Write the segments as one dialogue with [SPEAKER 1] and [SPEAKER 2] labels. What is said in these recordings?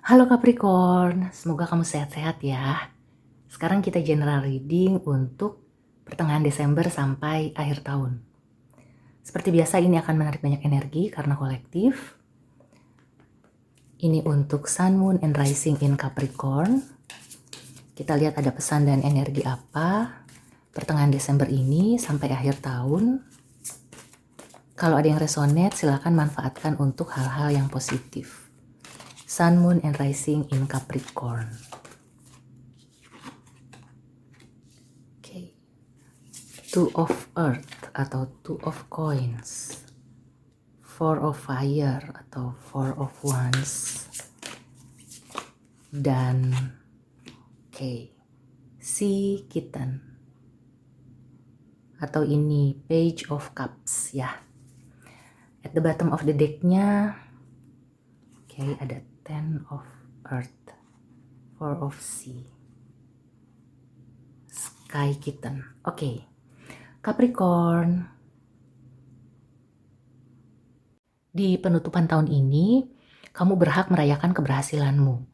[SPEAKER 1] Halo Capricorn, semoga kamu sehat-sehat ya. Sekarang kita general reading untuk pertengahan Desember sampai akhir tahun. Seperti biasa ini akan menarik banyak energi karena kolektif. Ini untuk Sun, Moon, and Rising in Capricorn. Kita lihat ada pesan dan energi apa pertengahan Desember ini sampai akhir tahun. Kalau ada yang resonate, silakan manfaatkan untuk hal-hal yang positif. Sun, Moon, and Rising in Capricorn. Two of Earth atau Two of Coins, Four of Fire atau Four of Wands, dan Sea Kitten atau ini Page of Cups ya. At the bottom of the decknya ada Ten of Earth, Four of Sea, Sky Kitten. Capricorn, di penutupan tahun ini, kamu berhak merayakan keberhasilanmu.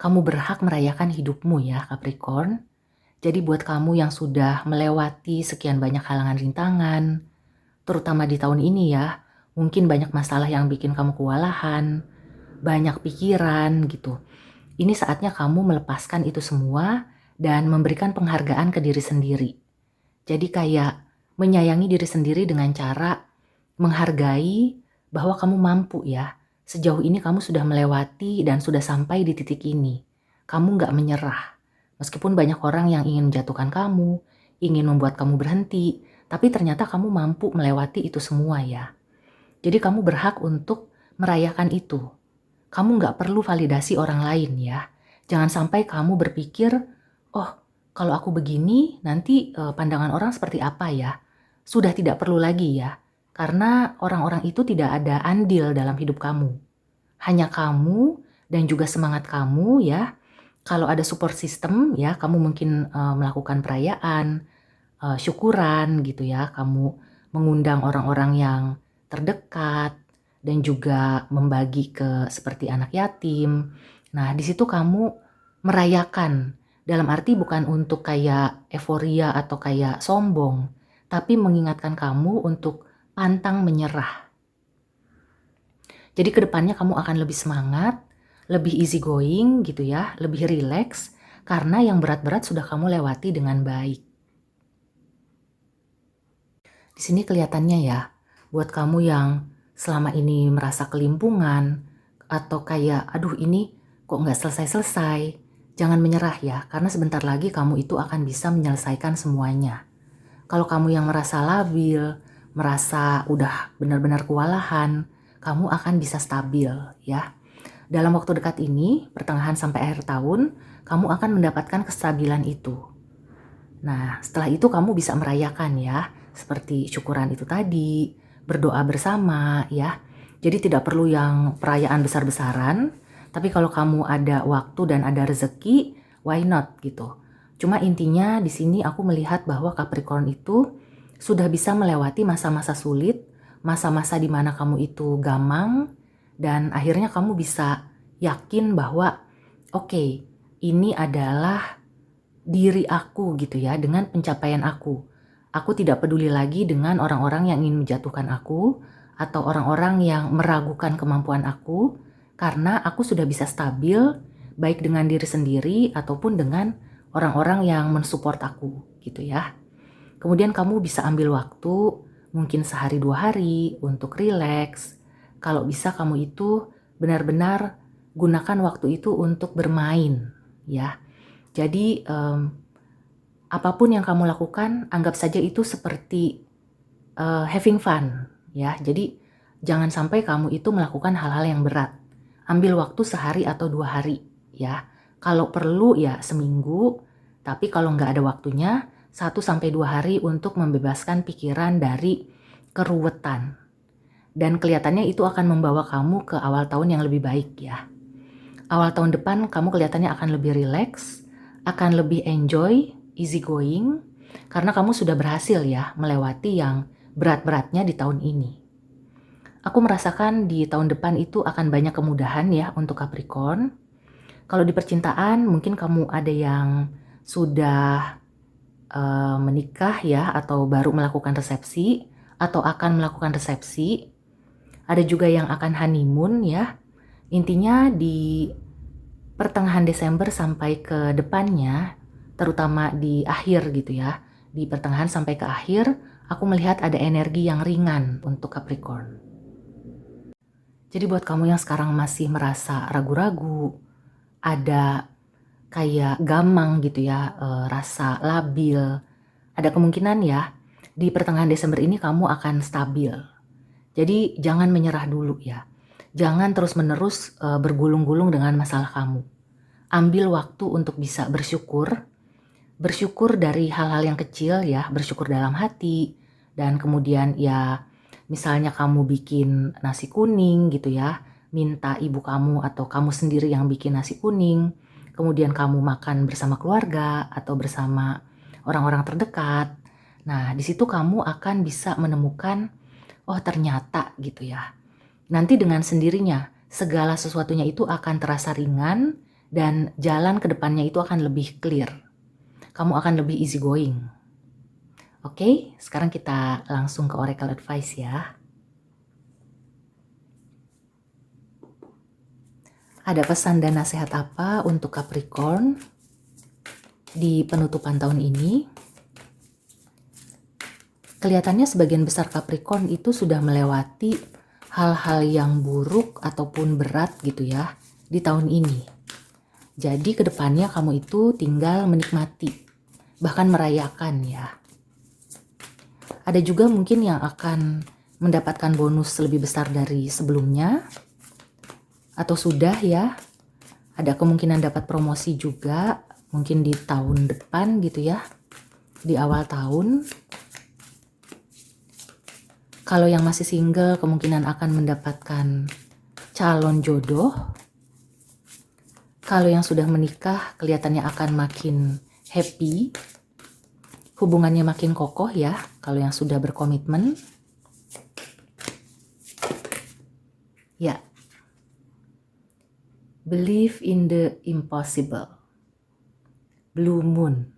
[SPEAKER 1] Kamu berhak merayakan hidupmu ya Capricorn. Jadi buat kamu yang sudah melewati sekian banyak halangan rintangan, terutama di tahun ini ya, mungkin banyak masalah yang bikin kamu kewalahan, banyak pikiran gitu. Ini saatnya kamu melepaskan itu semua dan memberikan penghargaan ke diri sendiri. Jadi kayak menyayangi diri sendiri dengan cara menghargai bahwa kamu mampu ya. Sejauh ini kamu sudah melewati dan sudah sampai di titik ini. Kamu gak menyerah. Meskipun banyak orang yang ingin menjatuhkan kamu, ingin membuat kamu berhenti, tapi ternyata kamu mampu melewati itu semua ya. Jadi kamu berhak untuk merayakan itu. Kamu gak perlu validasi orang lain ya. Jangan sampai kamu berpikir, oh kalau aku begini nanti pandangan orang seperti apa ya. Sudah tidak perlu lagi ya, karena orang-orang itu tidak ada andil dalam hidup kamu. Hanya kamu dan juga semangat kamu ya. Kalau ada support system ya, kamu mungkin melakukan perayaan, syukuran gitu ya. Kamu mengundang orang-orang yang terdekat dan juga membagi ke seperti anak yatim. Nah, di situ kamu merayakan. Dalam arti bukan untuk kayak euforia atau kayak sombong, tapi mengingatkan kamu untuk pantang menyerah. Jadi kedepannya kamu akan lebih semangat, lebih easy going gitu ya, lebih relax, karena yang berat-berat sudah kamu lewati dengan baik. Di sini kelihatannya ya, buat kamu yang selama ini merasa kelimpungan, atau kayak aduh ini kok nggak selesai-selesai, jangan menyerah ya, karena sebentar lagi kamu itu akan bisa menyelesaikan semuanya. Kalau kamu yang merasa labil, merasa udah benar-benar kewalahan, kamu akan bisa stabil ya. Dalam waktu dekat ini, pertengahan sampai akhir tahun, kamu akan mendapatkan kestabilan itu. Nah, setelah itu kamu bisa merayakan ya, seperti syukuran itu tadi, berdoa bersama ya. Jadi tidak perlu yang perayaan besar-besaran, tapi kalau kamu ada waktu dan ada rezeki, why not gitu. Cuma intinya di sini aku melihat bahwa Capricorn itu sudah bisa melewati masa-masa sulit, masa-masa di mana kamu itu gamang, dan akhirnya kamu bisa yakin bahwa oke, ini adalah diri aku gitu ya, dengan pencapaian aku. Aku tidak peduli lagi dengan orang-orang yang ingin menjatuhkan aku atau orang-orang yang meragukan kemampuan aku, karena aku sudah bisa stabil baik dengan diri sendiri ataupun dengan orang-orang yang mensupport aku gitu ya. Kemudian kamu bisa ambil waktu mungkin sehari 2 hari untuk rileks. Kalau bisa kamu itu benar-benar gunakan waktu itu untuk bermain ya. Jadi apapun yang kamu lakukan anggap saja itu seperti having fun ya. Jadi jangan sampai kamu itu melakukan hal-hal yang berat. Ambil waktu sehari atau 2 hari ya. Kalau perlu ya seminggu, tapi kalau nggak ada waktunya 1-2 hari untuk membebaskan pikiran dari keruwetan. Dan kelihatannya itu akan membawa kamu ke awal tahun yang lebih baik ya. Awal tahun depan kamu kelihatannya akan lebih relax, akan lebih enjoy, easy going, karena kamu sudah berhasil ya melewati yang berat-beratnya di tahun ini. Aku merasakan di tahun depan itu akan banyak kemudahan ya untuk Capricorn. Kalau di percintaan mungkin kamu ada yang sudah menikah ya, atau baru melakukan resepsi, atau akan melakukan resepsi. Ada juga yang akan honeymoon ya. Intinya di pertengahan Desember sampai ke depannya, terutama di akhir gitu ya, di pertengahan sampai ke akhir, aku melihat ada energi yang ringan untuk Capricorn. Jadi buat kamu yang sekarang masih merasa ragu-ragu, ada kayak gamang gitu ya, rasa labil, ada kemungkinan ya di pertengahan Desember ini kamu akan stabil. Jadi jangan menyerah dulu ya. Jangan terus-menerus bergulung-gulung dengan masalah kamu. Ambil waktu untuk bisa bersyukur. Bersyukur dari hal-hal yang kecil ya, bersyukur dalam hati. Dan kemudian ya misalnya kamu bikin nasi kuning gitu ya, minta ibu kamu atau kamu sendiri yang bikin nasi kuning. Kemudian kamu makan bersama keluarga atau bersama orang-orang terdekat. Nah, di situ kamu akan bisa menemukan, oh ternyata gitu ya. Nanti dengan sendirinya segala sesuatunya itu akan terasa ringan dan jalan ke depannya itu akan lebih clear. Kamu akan lebih easy going. Oke, sekarang kita langsung ke oracle advice ya. Ada pesan dan nasihat apa untuk Capricorn di penutupan tahun ini? Kelihatannya sebagian besar Capricorn itu sudah melewati hal-hal yang buruk ataupun berat gitu ya di tahun ini. Jadi kedepannya kamu itu tinggal menikmati, bahkan merayakan ya. Ada juga mungkin yang akan mendapatkan bonus lebih besar dari sebelumnya, atau sudah ya. Ada kemungkinan dapat promosi juga, mungkin di tahun depan gitu ya, di awal tahun. Kalau yang masih single kemungkinan akan mendapatkan calon jodoh. Kalau yang sudah menikah kelihatannya akan makin happy. Hubungannya makin kokoh ya kalau yang sudah berkomitmen. Ya. Believe in the impossible. Blue moon.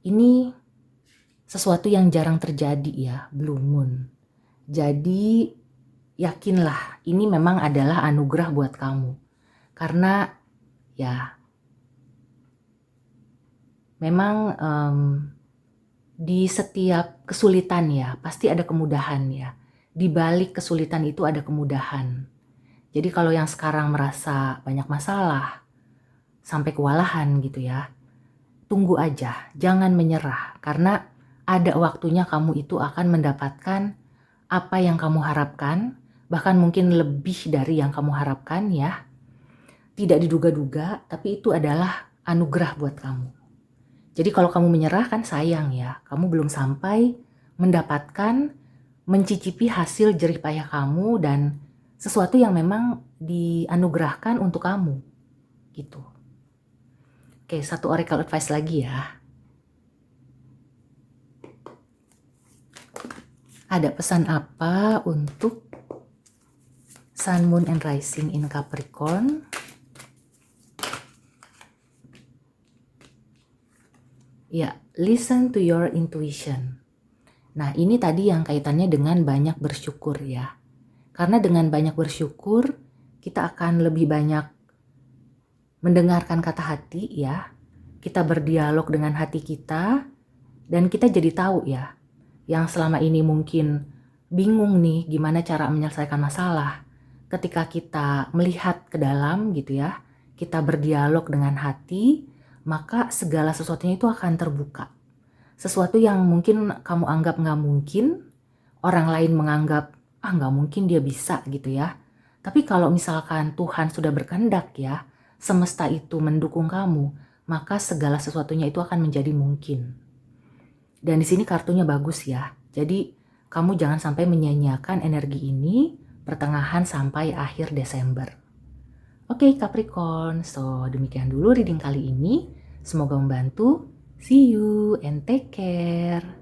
[SPEAKER 1] Ini sesuatu yang jarang terjadi ya, blue moon. Jadi yakinlah ini memang adalah anugerah buat kamu. Karena ya memang di setiap kesulitan ya pasti ada kemudahan ya. Di balik kesulitan itu ada kemudahan. Jadi kalau yang sekarang merasa banyak masalah, sampai kewalahan gitu ya, tunggu aja, jangan menyerah. Karena ada waktunya kamu itu akan mendapatkan apa yang kamu harapkan, bahkan mungkin lebih dari yang kamu harapkan ya. Tidak diduga-duga, tapi itu adalah anugerah buat kamu. Jadi kalau kamu menyerah kan sayang ya, kamu belum sampai mendapatkan, mencicipi hasil jerih payah kamu dan sesuatu yang memang dianugerahkan untuk kamu, gitu. Oke, satu oracle advice lagi ya. Ada pesan apa untuk Sun, Moon, and Rising in Capricorn? Ya, listen to your intuition. Nah, ini tadi yang kaitannya dengan banyak bersyukur ya. Karena dengan banyak bersyukur, kita akan lebih banyak mendengarkan kata hati ya. Kita berdialog dengan hati kita, dan kita jadi tahu ya, yang selama ini mungkin bingung nih gimana cara menyelesaikan masalah. Ketika kita melihat ke dalam gitu ya, kita berdialog dengan hati, maka segala sesuatunya itu akan terbuka. Sesuatu yang mungkin kamu anggap nggak mungkin, orang lain menganggap, nggak mungkin dia bisa gitu ya. Tapi kalau misalkan Tuhan sudah berkehendak ya, semesta itu mendukung kamu, maka segala sesuatunya itu akan menjadi mungkin. Dan di sini kartunya bagus ya. Jadi kamu jangan sampai menyia-nyiakan energi ini pertengahan sampai akhir Desember. Oke Capricorn, so demikian dulu reading kali ini. Semoga membantu. See you and take care.